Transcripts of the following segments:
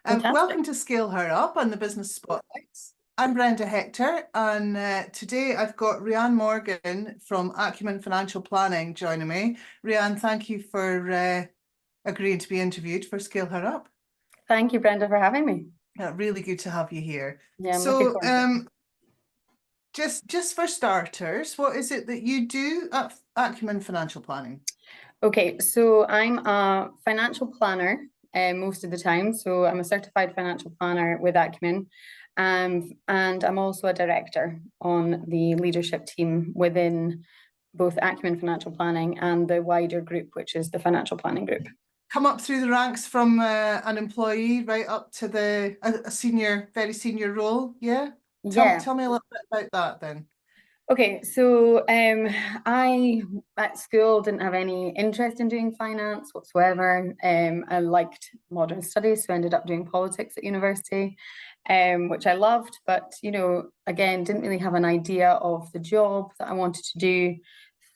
Fantastic. Welcome to Scale Her Up on the Business Spotlights. I'm Brenda Hector, and today I've got Rhian Morgan from Acumen Financial Planning joining me. Rhian, thank you for agreeing to be interviewed for Scale Her Up. Thank you, Brenda, for having me. Really good to have you here. Yeah, I'm looking forward to it. Just for starters, what is it that you do at Acumen Financial Planning? Okay, so I'm a financial planner most of the time. So I'm a certified financial planner with Acumen. And I'm also a director on the leadership team within both Acumen Financial Planning and the wider group, which is the Financial Planning Group. Come up through the ranks from an employee right up to a senior, very senior role, yeah? Tell me a little bit about that then. Okay, so I at school didn't have any interest in doing finance whatsoever. I liked modern studies, so I ended up doing politics at university, which I loved, but again, didn't really have an idea of the job that I wanted to do.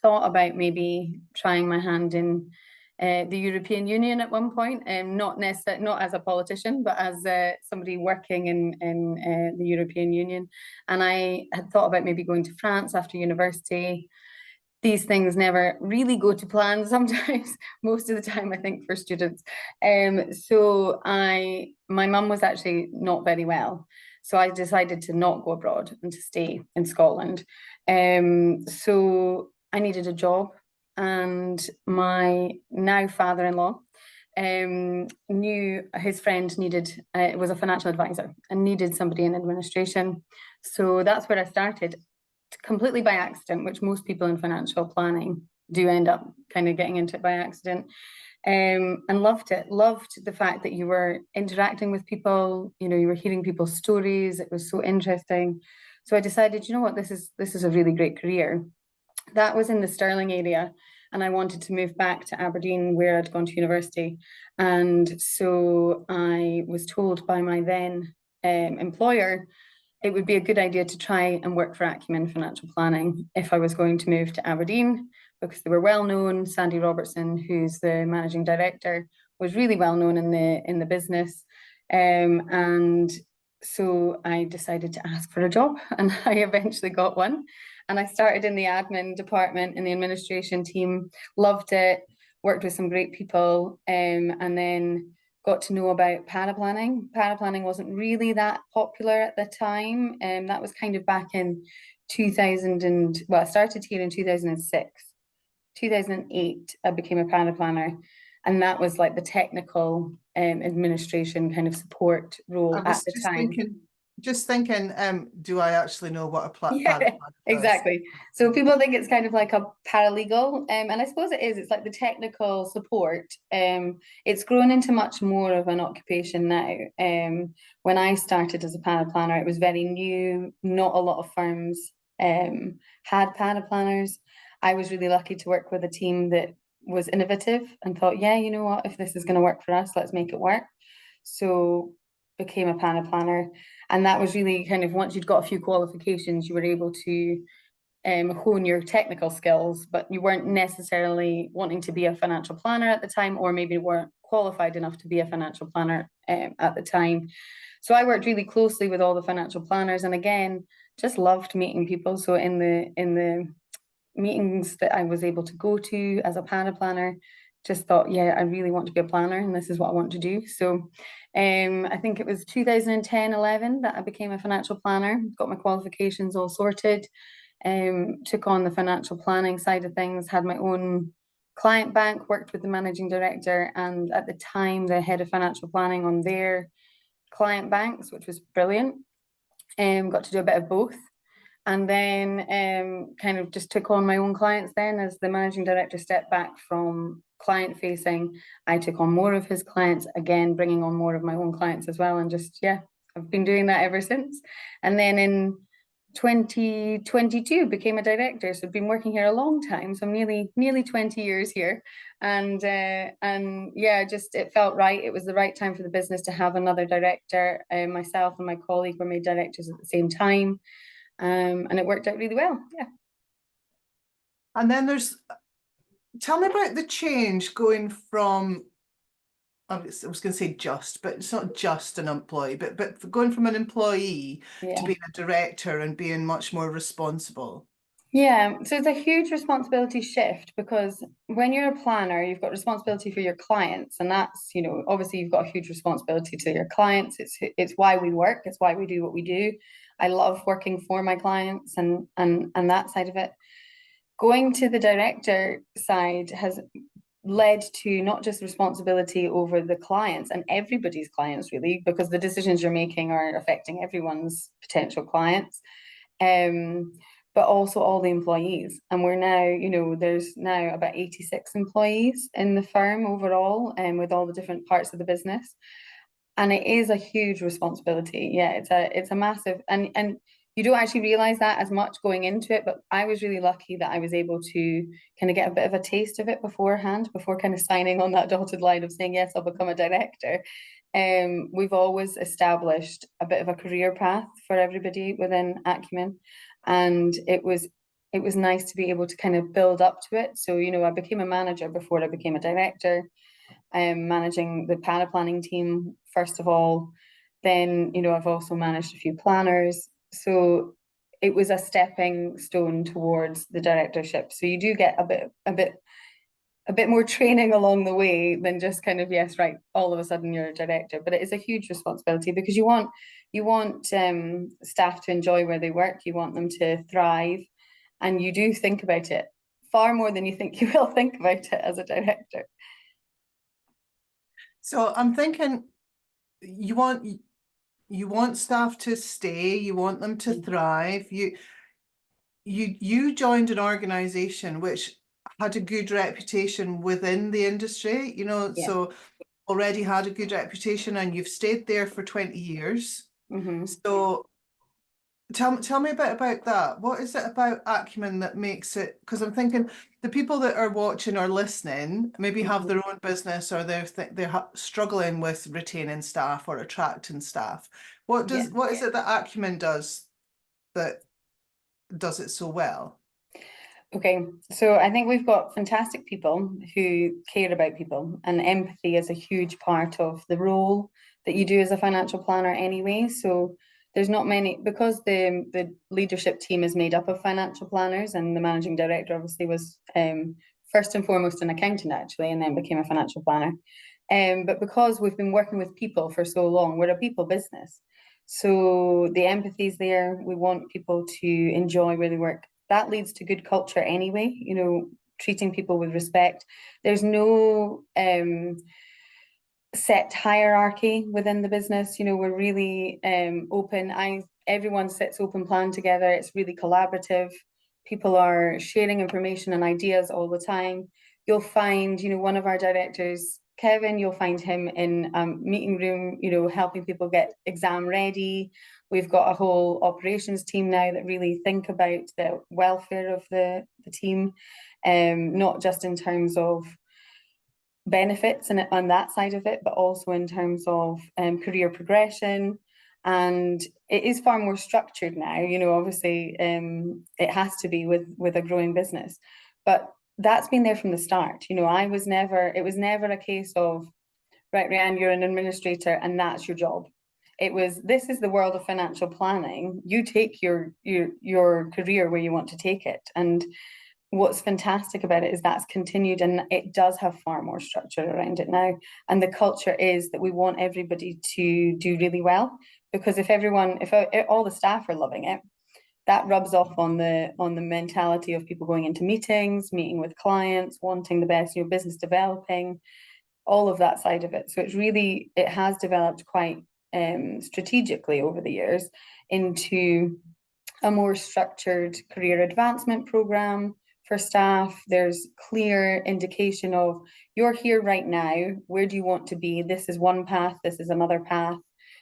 Thought about maybe trying my hand in the European Union at one point, not necessarily not as a politician, but as somebody working in the European Union. And I had thought about maybe going to France after university. These things never really go to plan sometimes, most of the time, I think, for students. My mum was actually not very well. So I decided to not go abroad and to stay in Scotland. So I needed a job, and my now father-in-law knew his friend needed was a financial advisor and needed somebody in administration. So that's where I started, completely by accident, which most people in financial planning do end up kind of getting into it by accident. And loved it. Loved the fact that you were interacting with people, you were hearing people's stories. It was so interesting. So I decided, you know what, this is a really great career. That was in the Stirling area, and I wanted to move back to Aberdeen, where I'd gone to university. And so I was told by my then employer it would be a good idea to try and work for Acumen Financial Planning if I was going to move to Aberdeen, because they were well known. Sandy Robertson, who's the managing director, was really well known in the business. And so I decided to ask for a job, and I eventually got one. And I started in the admin department in the administration team, loved it, worked with some great people, and then got to know about paraplanning. Paraplanning wasn't really that popular at the time, and that was kind of back in 2000 I started here in 2006. 2008, I became a paraplanner, and that was like the technical administration kind of support role at the time. Just thinking, do I actually know what a Yeah, exactly. So people think it's kind of like a paralegal, and I suppose it is. It's like the technical support. It's grown into much more of an occupation now. When I started as a paraplanner, it was very new. Not a lot of firms had paraplanners. I was really lucky to work with a team that was innovative and thought, yeah, you know what, if this is going to work for us, let's make it work. So became a paraplanner. And that was really kind of, once you'd got a few qualifications, you were able to hone your technical skills, but you weren't necessarily wanting to be a financial planner at the time, or maybe weren't qualified enough to be a financial planner at the time. So I worked really closely with all the financial planners, and again, just loved meeting people. So in the meetings that I was able to go to as a paraplanner, just thought, yeah, I really want to be a planner, and this is what I want to do. So I think it was 2010-11 that I became a financial planner, got my qualifications all sorted, took on the financial planning side of things, had my own client bank, worked with the managing director and at the time the head of financial planning on their client banks, which was brilliant. Got to do a bit of both. And then kind of just took on my own clients then. As the managing director stepped back from client facing, I took on more of his clients, again, bringing on more of my own clients as well. And just, yeah, I've been doing that ever since. And then in 2022, became a director. So I've been working here a long time. So I'm nearly 20 years here. And yeah, just it felt right. It was the right time for the business to have another director. Myself and my colleague were made directors at the same time. And it worked out really well. Yeah. And then tell me about the change going from I was going to say just, but it's not just an employee, but for going from an employee to Yeah. being a director and being much more responsible. Yeah, so it's a huge responsibility shift because when you're a planner, you've got responsibility for your clients, and that's, obviously you've got a huge responsibility to your clients. It's why we work, it's why we do what we do. I love working for my clients and that side of it. Going to the director side has led to not just responsibility over the clients and everybody's clients really, because the decisions you're making are affecting everyone's potential clients. Um, but also all the employees. And we're now, there's now about 86 employees in the firm overall, and with all the different parts of the business. And it is a huge responsibility. Yeah, it's a massive, and you don't actually realize that as much going into it, but I was really lucky that I was able to kind of get a bit of a taste of it beforehand, before kind of signing on that dotted line of saying, yes, I'll become a director. We've always established a bit of a career path for everybody within Acumen, and it was nice to be able to kind of build up to it. So, I became a manager before I became a director, managing the planning team first of all. Then, I've also managed a few planners. So it was a stepping stone towards the directorship. So you do get a bit more training along the way than just kind of, yes, right, all of a sudden you're a director. But it is a huge responsibility because you want staff to enjoy where they work, you want them to thrive, and you do think about it far more than you think you will think about it as a director. So I'm thinking you want staff to stay, you want them to thrive. You joined an organization which had a good reputation within the industry, Yeah. so already had a good reputation, and you've stayed there for 20 years. So tell me a bit about that. What is it about Acumen that makes it? Because I'm thinking the people that are watching or listening maybe have their own business, or they're struggling with retaining staff or attracting staff. What Yeah. is it that Acumen does that does it so well? Okay, so I think we've got fantastic people who care about people, and empathy is a huge part of the role that you do as a financial planner anyway. So there's not many, because the leadership team is made up of financial planners, and the managing director obviously was first and foremost an accountant actually, and then became a financial planner. But because we've been working with people for so long, we're a people business. So the empathy is there. We want people to enjoy where they work. That leads to good culture anyway, treating people with respect. There's no set hierarchy within the business. We're really open. Everyone sits open plan together. It's really collaborative. People are sharing information and ideas all the time. You'll find, one of our directors, Kevin, you'll find him in a meeting room, helping people get exam ready. We've got a whole operations team now that really think about the welfare of the team, not just in terms of benefits and on that side of it, but also in terms of career progression. And it is far more structured now. Obviously, it has to be with a growing business, but that's been there from the start. It was never a case of, right, Rhian, you're an administrator and that's your job. It was, this is the world of financial planning. You take your career where you want to take it. And what's fantastic about it is that's continued, and it does have far more structure around it now. And the culture is that we want everybody to do really well, because if all the staff are loving it, that rubs off on the mentality of people going into meetings, meeting with clients, wanting the best, business developing, all of that side of it. So it has developed quite strategically over the years into a more structured career advancement program for staff. There's clear indication of, you're here right now, where do you want to be? This is one path, this is another path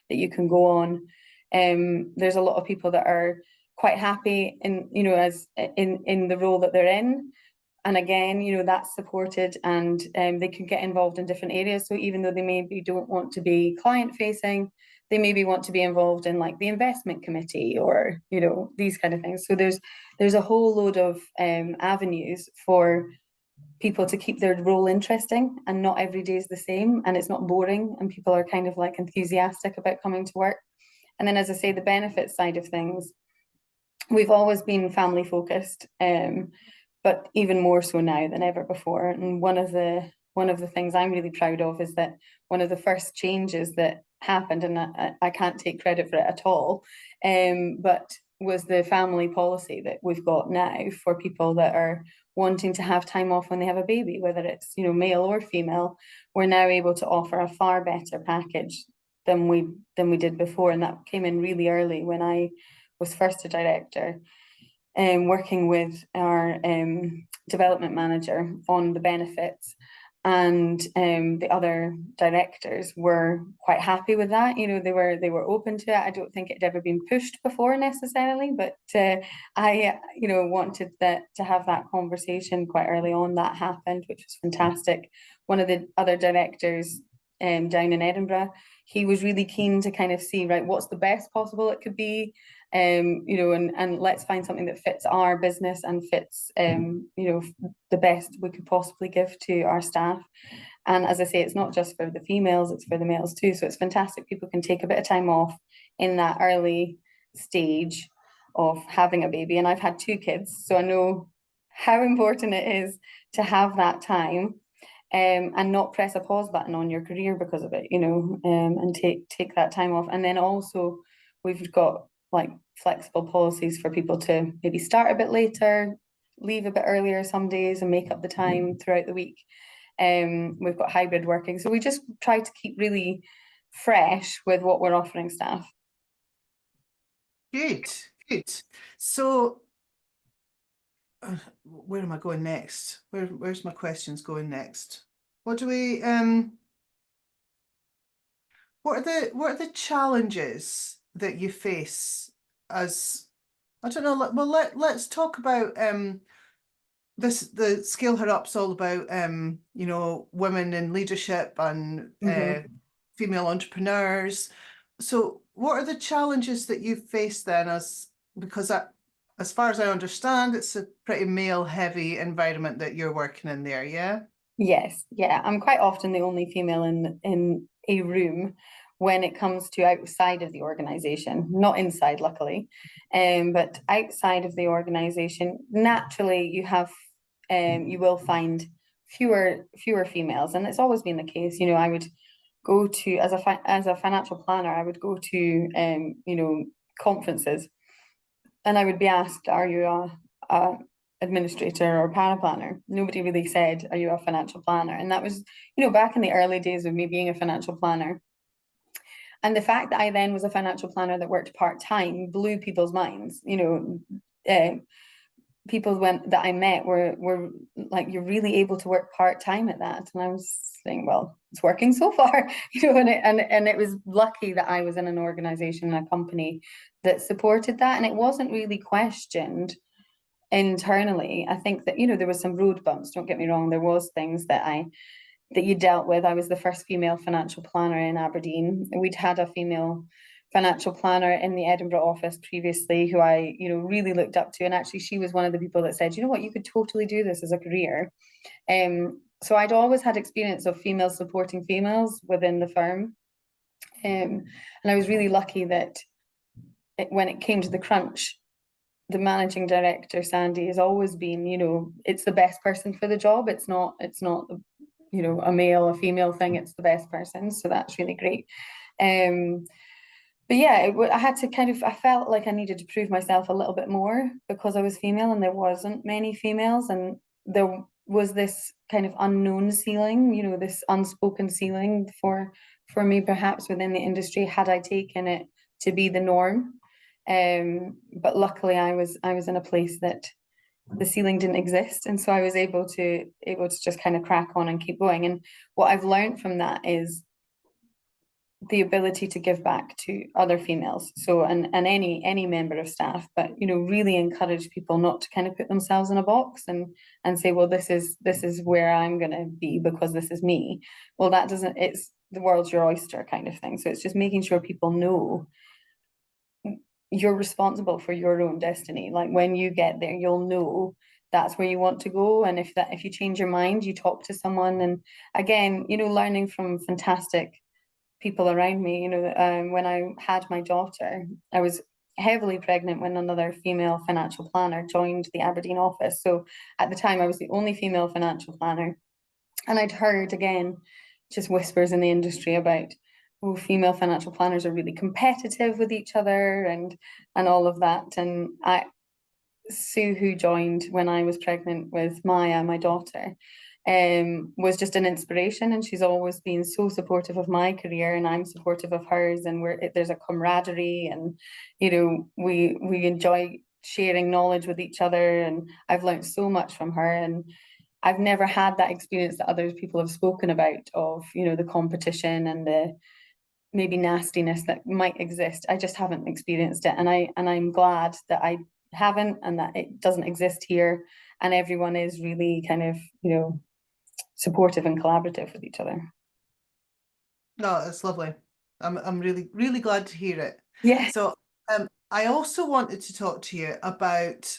that you can go on. There's a lot of people that are quite happy as in the role that they're in. And again, that's supported, and they can get involved in different areas. So even though they maybe don't want to be client facing, they maybe want to be involved in like the investment committee or, these kind of things. So there's a whole load of avenues for people to keep their role interesting, and not every day is the same, and it's not boring, and people are kind of like enthusiastic about coming to work. And then, as I say, the benefit side of things, we've always been family focused, but even more so now than ever before. And one of the things I'm really proud of is that one of the first changes that happened, and I can't take credit for it at all, but was the family policy that we've got now for people that are wanting to have time off when they have a baby, whether it's, you know, male or female. We're now able to offer a far better package than we did before, and that came in really early when I was first a director, working with our development manager on the benefits, and the other directors were quite happy with that. You know, they were open to it. I don't think it had ever been pushed before necessarily, but I, you know, wanted that to have that conversation quite early on. That happened, which was fantastic. One of the other directors down in Edinburgh, he was really keen to kind of see, right, what's the best possible it could be, you know, and let's find something that fits our business and fits, you know, the best we could possibly give to our staff. And as I say, it's not just for the females, it's for the males too. So it's fantastic. People can take a bit of time off in that early stage of having a baby. And I've had 2 kids, so I know how important it is to have that time, and not press a pause button on your career because of it, you know, and take that time off. And then also we've got like flexible policies for people to maybe start a bit later, leave a bit earlier some days, and make up the time throughout the week. We've got hybrid working, so we just try to keep really fresh with what we're offering staff. Good. So where am I going next? Where's my questions going next? What do we what are the challenges that you face as, I don't know, well, let's talk about the Scale Her Up's all about you know, women in leadership and female entrepreneurs. So what are the challenges that you face then, because as far as I understand, it's a pretty male heavy environment that you're working in there, yeah? Yes, yeah. I'm quite often the only female in a room when it comes to outside of the organization, not inside, luckily. But outside of the organization, naturally you will find fewer females, and it's always been the case. You know, I would go to, as a financial planner, I would go to you know, conferences, and I would be asked, are you a administrator or paraplanner? Nobody really said, are you a financial planner? And that was, you know, back in the early days of me being a financial planner. And the fact that I then was a financial planner that worked part-time blew people's minds. You know, people that I met were like, you're really able to work part-time at that. And I was saying, well, it's working so far, you know, and it was lucky that I was in an organization and a company that supported that. And it wasn't really questioned internally. I think that, you know, there was some road bumps, don't get me wrong. There was things that you dealt with. I was the first female financial planner in Aberdeen. We'd had a female financial planner in the Edinburgh office previously who I, you know, really looked up to. And actually she was one of the people that said, you know what, you could totally do this as a career. So I'd always had experience of females supporting females within the firm. And I was really lucky that when it came to the crunch, the managing director, Sandy, has always been, you know, it's the best person for the job. It's not, you know, a male, a female thing. It's the best person. So that's really great. But yeah, I had to I felt like I needed to prove myself a little bit more because I was female and there wasn't many females, and there was this kind of unknown ceiling, you know, this unspoken ceiling for me perhaps within the industry had I taken it to be the norm. But luckily I was in a place that the ceiling didn't exist, and so I was able to just kind of crack on and keep going. And what I've learned from that is the ability to give back to other females, so and any member of staff, but you know, really encourage people not to kind of put themselves in a box and say, well, this is where I'm going to be because this is me. Well, that doesn't, it's the world's your oyster kind of thing. So it's just making sure people know you're responsible for your own destiny. Like when you get there, you'll know that's where you want to go. And if you change your mind, you talk to someone. And again, learning from fantastic people around me. When I had my daughter, I was heavily pregnant when another female financial planner joined the Aberdeen office. So at the time, I was the only female financial planner. And I'd heard, again, just whispers in the industry about, oh, female financial planners are really competitive with each other and all of that. And Sue, who joined when I was pregnant with Maya, my daughter, was just an inspiration, and she's always been so supportive of my career, and I'm supportive of hers, and there's a camaraderie, and we enjoy sharing knowledge with each other, and I've learned so much from her. And I've never had that experience that other people have spoken about of the competition and the maybe nastiness that might exist. I just haven't experienced it, and I'm glad that I haven't, and that it doesn't exist here, and everyone is really kind of supportive and collaborative with each other. No, that's lovely. I'm really, really glad to hear it. Yeah. So I also wanted to talk to you about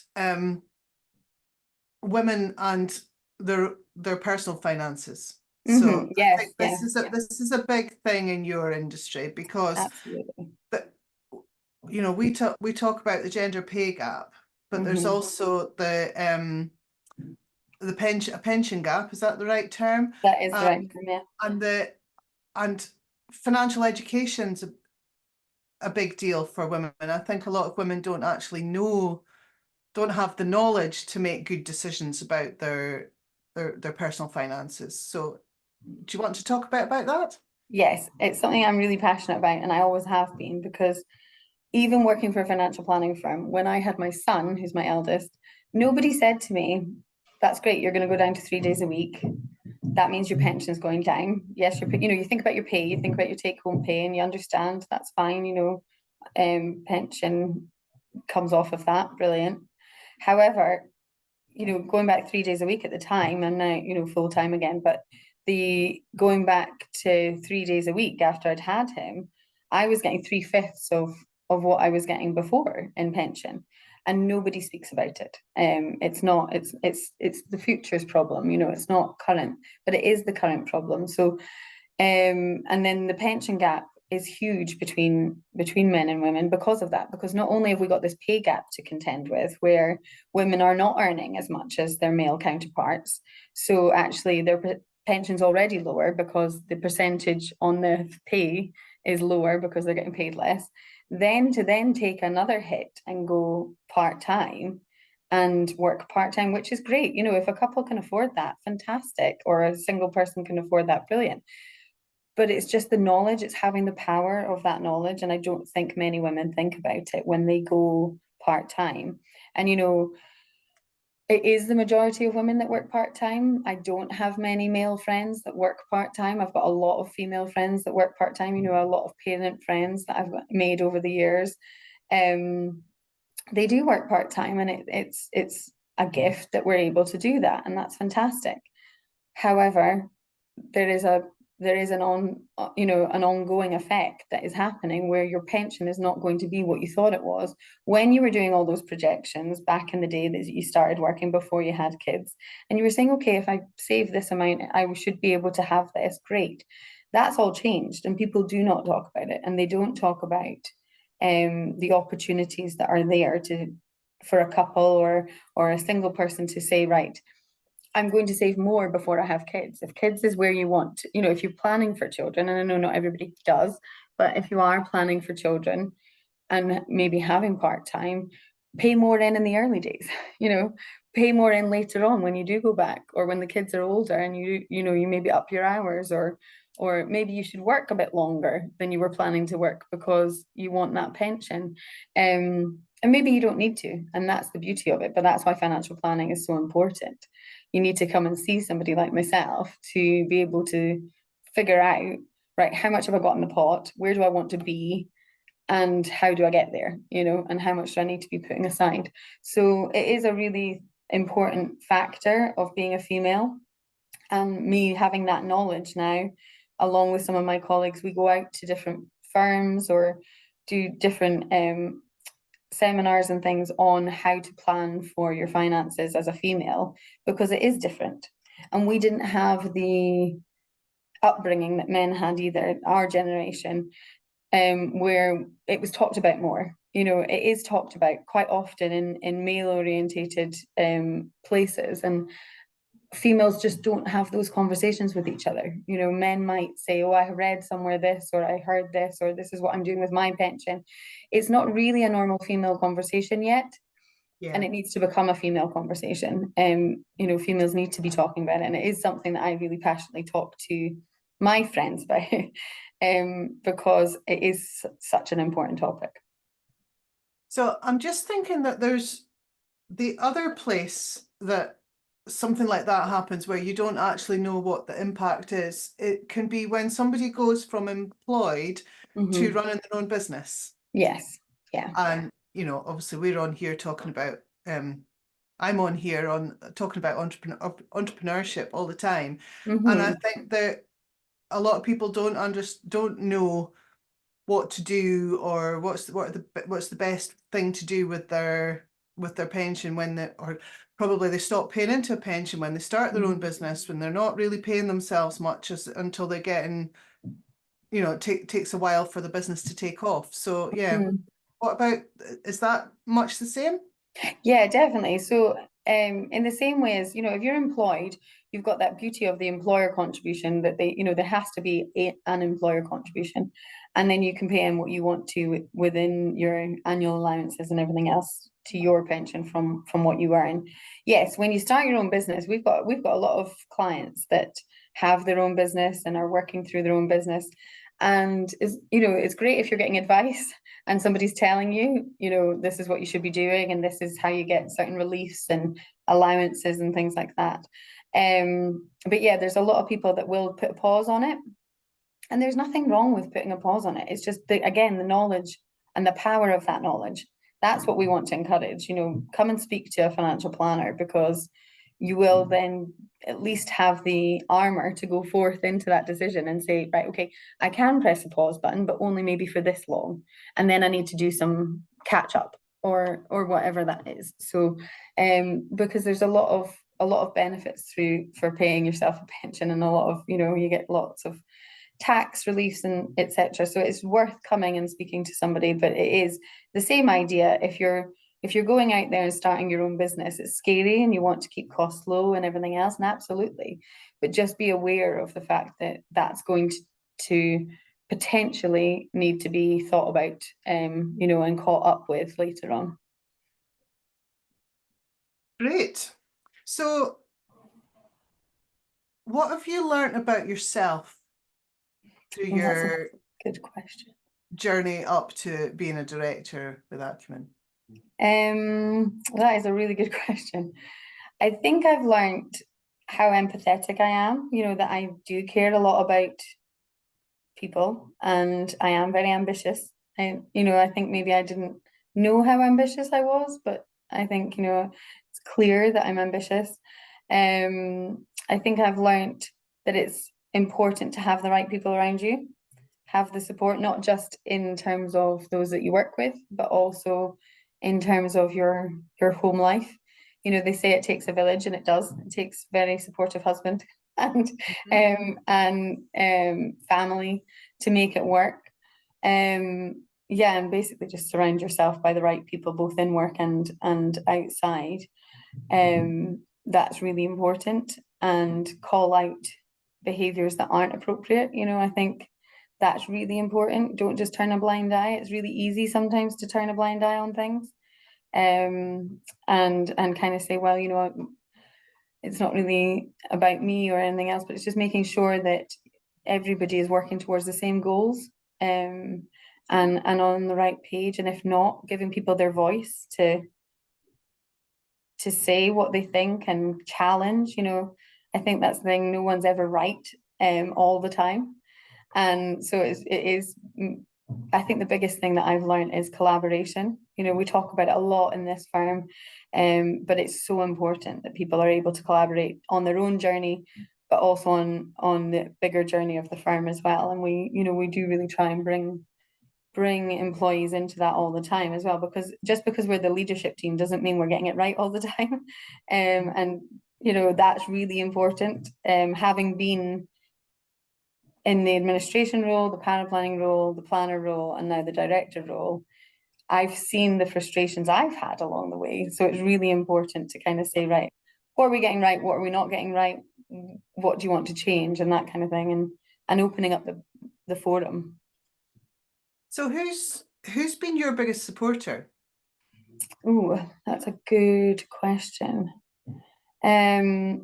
women and their personal finances. So Yes, I think this is a big thing in your industry, because absolutely. we talk about the gender pay gap, but there's also the pension gap. Is that the right term? That is the right term, yeah. And financial education's a big deal for women. I think a lot of women don't have the knowledge to make good decisions about their personal finances. So do you want to talk about that? Yes, it's something I'm really passionate about, and I always have been, because even working for a financial planning firm, when I had my son, who's my eldest, nobody said to me, that's great, you're going to go down to 3 days a week. That means your pension's going down. Yes, you think about your pay, you think about your take-home pay, and you understand that's fine, pension comes off of that, brilliant. However, going back 3 days a week at the time, and now, full time again, but the going back to 3 days a week after I'd had him, I was getting 3/5 of what I was getting before in pension, and nobody speaks about it. It's the future's problem, it's not current, but it is the current problem. So, and then the pension gap is huge between men and women because of that, because not only have we got this pay gap to contend with, where women are not earning as much as their male counterparts, so actually their pension's already lower because the percentage on the pay is lower because they're getting paid less, then to take another hit and go part-time and work part-time, which is great, if a couple can afford that, fantastic, or a single person can afford that, brilliant. But it's just the knowledge, it's having the power of that knowledge. And I don't think many women think about it when they go part-time. And, it is the majority of women that work part-time. I don't have many male friends that work part-time. I've got a lot of female friends that work part-time, a lot of parent friends that I've made over the years. They do work part-time, and it's a gift that we're able to do that, and that's fantastic. However, there is an ongoing effect that is happening where your pension is not going to be what you thought it was when you were doing all those projections back in the day that you started working before you had kids, and you were saying, okay, if I save this amount, I should be able to have this. Great. That's all changed, and people do not talk about it, and they don't talk about the opportunities that are there for a couple or a single person to say, right, I'm going to save more before I have kids. If kids is where you want, if you're planning for children, and I know not everybody does, but if you are planning for children and maybe having part-time, pay more in the early days, pay more in later on when you do go back, or when the kids are older and you maybe up your hours, or maybe you should work a bit longer than you were planning to work because you want that pension. And maybe you don't need to, and that's the beauty of it. But that's why financial planning is so important. You need to come and see somebody like myself to be able to figure out, right, how much have I got in the pot? Where do I want to be? And how do I get there? And how much do I need to be putting aside? So it is a really important factor of being a female. And me having that knowledge now, along with some of my colleagues, we go out to different firms or do different seminars and things on how to plan for your finances as a female, because it is different. And we didn't have the upbringing that men had either, our generation, where it was talked about more. You know, it is talked about quite often in male orientated places, and females just don't have those conversations with each other. You know, men might say, oh, I read somewhere this, or I heard this, or this is what I'm doing with my pension. It's not really a normal female conversation yet. Yeah. And it needs to become a female conversation. You know, females need to be talking about it. And it is something that I really passionately talk to my friends about, because it is such an important topic. So I'm just thinking that there's the other place that something like that happens where you don't actually know what the impact is. It can be when somebody goes from employed to running their own business. Yes. Yeah. And, you know, obviously we're on here talking about, I'm on here on talking about entrepreneurship all the time. And I think that a lot of people don't know what to do, or what's the best thing to do with their pension or probably they stop paying into a pension when they start their own business, when they're not really paying themselves much until they're getting, you know, it takes a while for the business to take off. So yeah, what about, is that much the same? Yeah, definitely. So in the same way as, you know, if you're employed, you've got that beauty of the employer contribution that they, you know, there has to be an employer contribution, and then you can pay in what you want to within your annual allowances and everything else to your pension from what you earn. Yes, when you start your own business, we've got a lot of clients that have their own business and are working through their own business. And is, you know, it's great if you're getting advice and somebody's telling you, you know, this is what you should be doing, and this is how you get certain reliefs and allowances and things like that. But yeah, there's a lot of people that will put a pause on it, and there's nothing wrong with putting a pause on it. It's just again, the knowledge and the power of that knowledge. That's what we want to encourage. You know, come and speak to a financial planner, because you will then at least have the armor to go forth into that decision and say, right, okay, I can press the pause button, but only maybe for this long, and then I need to do some catch up or whatever that is. So because there's a lot of benefits for paying yourself a pension, and a lot of, you know, you get lots of tax reliefs and etc. So it's worth coming and speaking to somebody. But it is the same idea. If you're going out there and starting your own business, it's scary and you want to keep costs low and everything else, and absolutely, but just be aware of the fact that that's going to potentially need to be thought about, you know, and caught up with later on. Great. So what have you learned about yourself through your good question journey up to being a director with Acumen? That is a really good question. I think I've learned how empathetic I am, you know, that I do care a lot about people, and I am very ambitious. You know, I think maybe I didn't know how ambitious I was, but I think, you know, it's clear that I'm ambitious. I think I've learned that it's important to have the right people around you, have the support, not just in terms of those that you work with, but also in terms of your home life. You know, they say it takes a village, and it does. It takes a very supportive husband and family to make it work. Yeah, and basically just surround yourself by the right people, both in work and outside. That's really important, and call out behaviors that aren't appropriate. You know, I think that's really important. Don't just turn a blind eye. It's really easy sometimes to turn a blind eye on things, and kind of say, well, you know, it's not really about me or anything else, but it's just making sure that everybody is working towards the same goals, and on the right page. And if not, giving people their voice to say what they think and challenge. You know, I think that's the thing. No one's ever right all the time. And so it is, I think the biggest thing that I've learned is collaboration. You know, we talk about it a lot in this firm, but it's so important that people are able to collaborate on their own journey, but also on the bigger journey of the firm as well. And we, you know, we do really try and bring bring employees into that all the time as well, because just because we're the leadership team doesn't mean we're getting it right all the time. And you know, that's really important. Having been in the administration role, the power planning role, the planner role, and now the director role, I've seen the frustrations I've had along the way. So it's really important to kind of say, right, what are we getting right? What are we not getting right? What do you want to change? And that kind of thing. And opening up the forum. So who's been your biggest supporter? Oh, that's a good question. Internally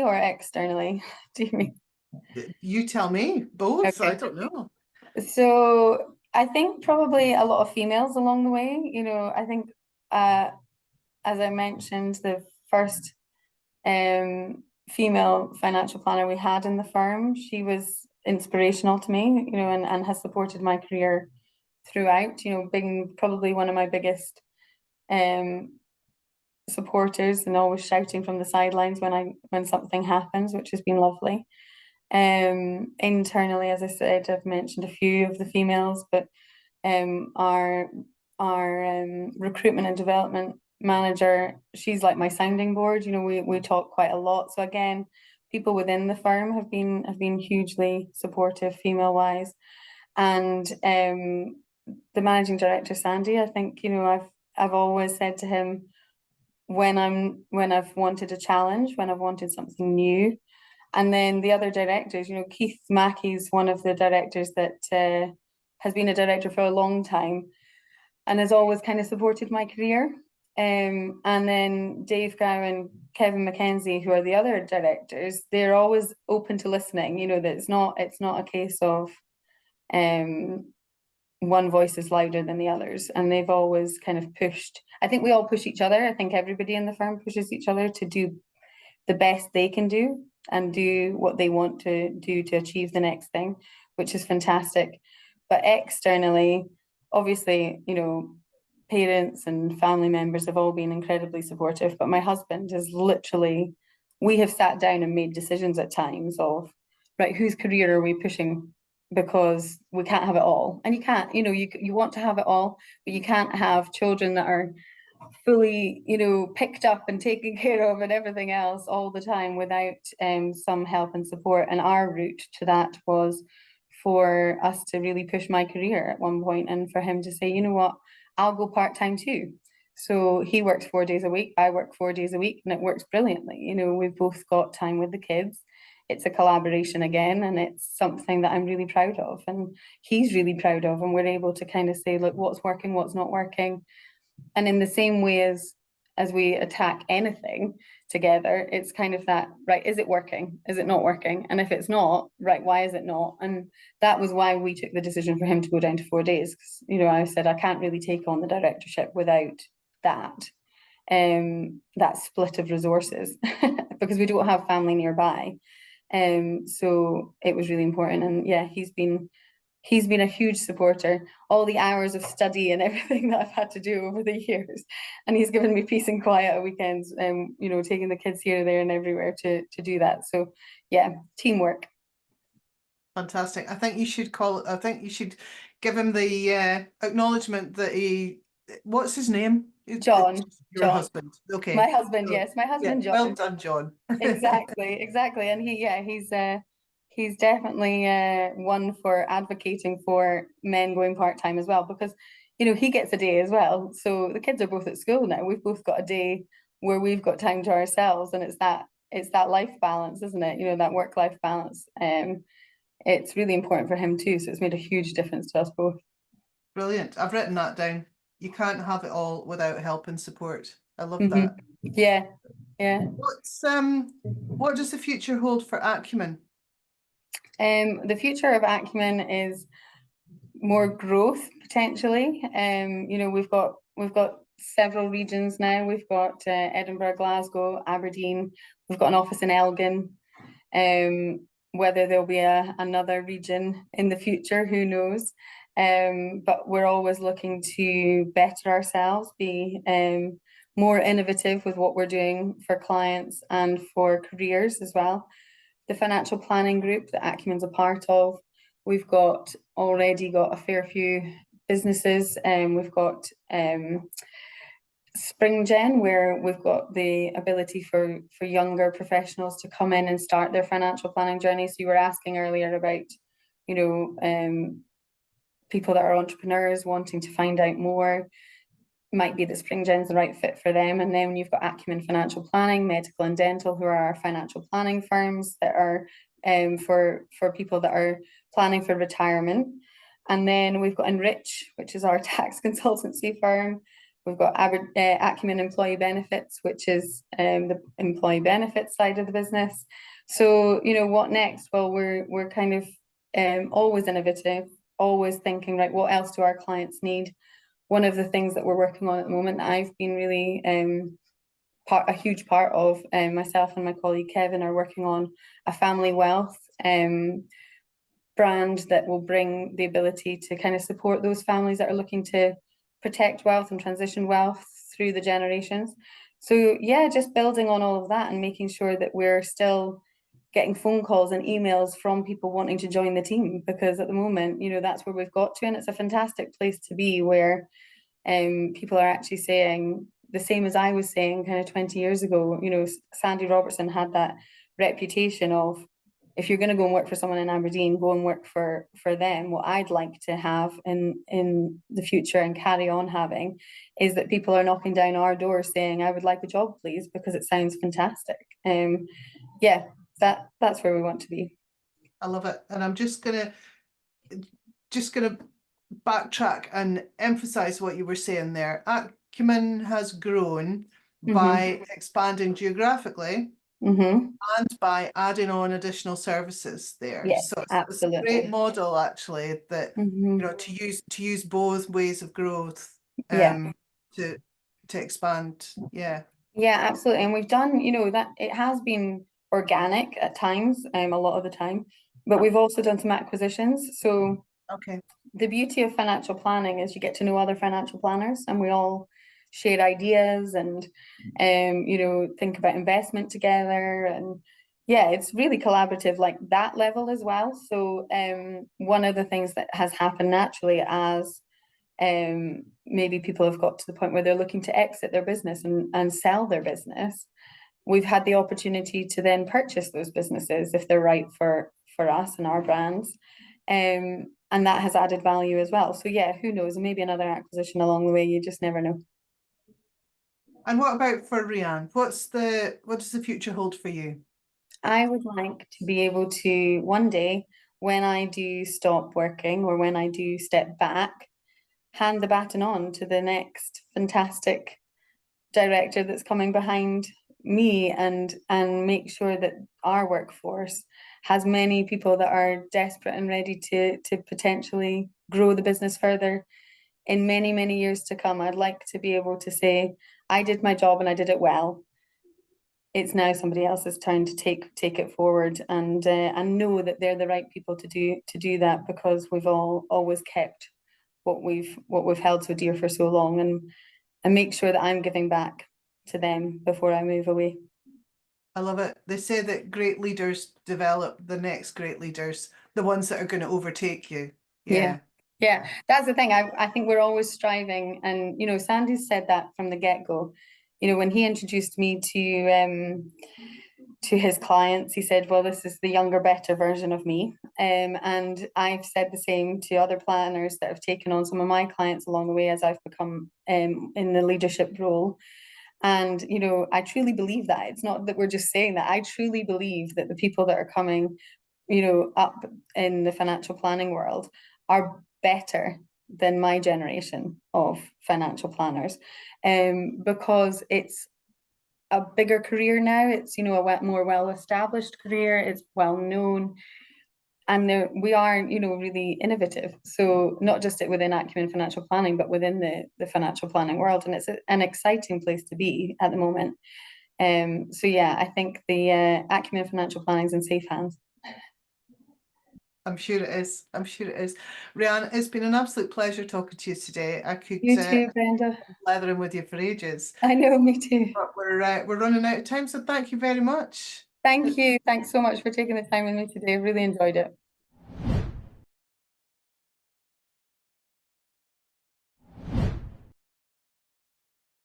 or externally, do you mean? You tell me. Both. Okay. I don't know. So I think probably a lot of females along the way. You know, I think as I mentioned, the first female financial planner we had in the firm, she was inspirational to me, you know, and has supported my career throughout, you know, being probably one of my biggest supporters and always shouting from the sidelines when something happens, which has been lovely. Internally, as I said, I've mentioned a few of the females, but our recruitment and development manager, she's like my sounding board. You know, we talk quite a lot. So again, people within the firm have been hugely supportive, female wise, and the managing director, Sandy. I think, you know, I've always said to him when I've wanted a challenge, when I've wanted something new. And then the other directors, you know, Keith Mackey's one of the directors that has been a director for a long time and has always kind of supported my career. And then Dave Gow and Kevin McKenzie, who are the other directors, they're always open to listening. You know, that it's not a case of one voice is louder than the others, and they've always kind of pushed. I think we all push each other. I think everybody in the firm pushes each other to do the best they can do and do what they want to do to achieve the next thing, which is fantastic. But externally, obviously, you know, parents and family members have all been incredibly supportive, but my husband is literally, we have sat down and made decisions at times of, right, whose career are we pushing? Because we can't have it all. And you can't, you know, you want to have it all, but you can't have children that are fully, you know, picked up and taken care of and everything else all the time without some help and support. And our route to that was for us to really push my career at one point and for him to say, you know what, I'll go part-time too. So he works 4 days a week, I work 4 days a week, and it works brilliantly. You know, we've both got time with the kids. It's a collaboration again, and it's something that I'm really proud of, and he's really proud of, and we're able to kind of say, look, what's working, what's not working. And in the same way as we attack anything together, it's kind of that, right, is it working? Is it not working? And if it's not, right, why is it not? And that was why we took the decision for him to go down to 4 days. Because, you know, I said, I can't really take on the directorship without that split of resources because we don't have family nearby. So it was really important. And yeah, he's been a huge supporter. All the hours of study and everything that I've had to do over the years, and he's given me peace and quiet at weekends. You know, taking the kids here, there, and everywhere to do that. So yeah, teamwork. Fantastic. I think you should give him the acknowledgement that what's his name? John. Your husband. Okay. My husband, So, yes, my husband, yeah, John. well done, John. Exactly. And he's definitely one for advocating for men going part-time as well, because you know he gets a day as well. So the kids are both at school now. We've both got a day where we've got time to ourselves, and it's that life balance, isn't it? You know, that work-life balance. It's really important for him too. So it's made a huge difference to us both. Brilliant. I've written that down. You can't have it all without help and support. I love Mm-hmm. that. Yeah. What does the future hold for Acumen? The future of Acumen is more growth potentially. You know, we've got several regions now. We've got Edinburgh, Glasgow, Aberdeen. We've got an office in Elgin. Whether there'll be another region in the future, who knows? But we're always looking to better ourselves, be more innovative with what we're doing for clients and for careers as well. The financial planning group that Acumen's a part of, We've already got a fair few businesses, and we've got Spring Gen, where we've got the ability for younger professionals to come in and start their financial planning journey. So you were asking earlier about, you know, people that are entrepreneurs wanting to find out more. Might be that Spring Gen's the right fit for them. And then you've got Acumen Financial Planning, Medical and Dental, who are our financial planning firms that are for people that are planning for retirement. And then we've got Enrich, which is our tax consultancy firm. We've got Acumen Employee Benefits, which is the employee benefits side of the business. So, you know, what next? Well, we're kind of always innovative, always thinking, right, what else do our clients need? One of the things that we're working on at the moment that I've been really a huge part of, myself and my colleague Kevin are working on a family wealth brand that will bring the ability to kind of support those families that are looking to protect wealth and transition wealth through the generations. So yeah, just building on all of that and making sure that we're still getting phone calls and emails from people wanting to join the team, because at the moment, you know, that's where we've got to, and it's a fantastic place to be, where people are actually saying the same as I was saying kind of 20 years ago. You know, Sandy Robertson had that reputation of, if you're going to go and work for someone in Aberdeen, go and work for them. What I'd like to have in the future and carry on having is that people are knocking down our doors saying, I would like a job, please, because it sounds fantastic. Yeah, that's where we want to be. I love it. And I'm just gonna backtrack and emphasize what you were saying there. Acumen has grown by expanding geographically and by adding on additional services there. Yes, so it's a absolutely. great model, actually, that you know, to use both ways of growth Yeah. to expand. Yeah. Yeah, absolutely. And we've done, you know, that it has been organic at times, a lot of the time, but we've also done some acquisitions. So Okay. the beauty of financial planning is you get to know other financial planners, and we all share ideas and you know, think about investment together. And yeah, it's really collaborative like that level as well. So one of the things that has happened naturally as maybe people have got to the point where they're looking to exit their business and sell their business, we've had the opportunity to then purchase those businesses if they're right for us and our brands. And that has added value as well. So yeah, who knows? Maybe another acquisition along the way, you just never know. And what about for Rhian? What does the future hold for you? I would like to be able to one day, when I do stop working or when I do step back, hand the baton on to the next fantastic director that's coming behind me, and make sure that our workforce has many people that are desperate and ready to potentially grow the business further in many, many years to come. I'd like to be able to say, I did my job and I did it well. It's now somebody else's turn to take it forward, and know that they're the right people to do that, because we've all always kept what we've held so dear for so long, and make sure that I'm giving back to them before I move away. I love it. They say that great leaders develop the next great leaders, the ones that are going to overtake you. Yeah. Yeah, that's the thing. I think we're always striving, and you know, Sandy's said that from the get-go. You know, when he introduced me to his clients, he said, well, this is the younger, better version of me. And I've said the same to other planners that have taken on some of my clients along the way as I've become in the leadership role. And, you know, I truly believe that. It's not that we're just saying that. I truly believe that the people that are coming, you know, up in the financial planning world are better than my generation of financial planners, because it's a bigger career now. It's, you know, a more well-established career. It's well known, and we are, you know, really innovative. So not just within Acumen Financial Planning, but within the financial planning world, and it's an exciting place to be at the moment. So yeah, I think the Acumen Financial Planning is in safe hands. I'm sure it is. I'm sure it is. Rhian, it's been an absolute pleasure talking to you today. I could You too, Brenda. blathering with you for ages. I know, me too. But we're running out of time, so thank you very much. Thank you. Thanks so much for taking the time with me today. I've really enjoyed it.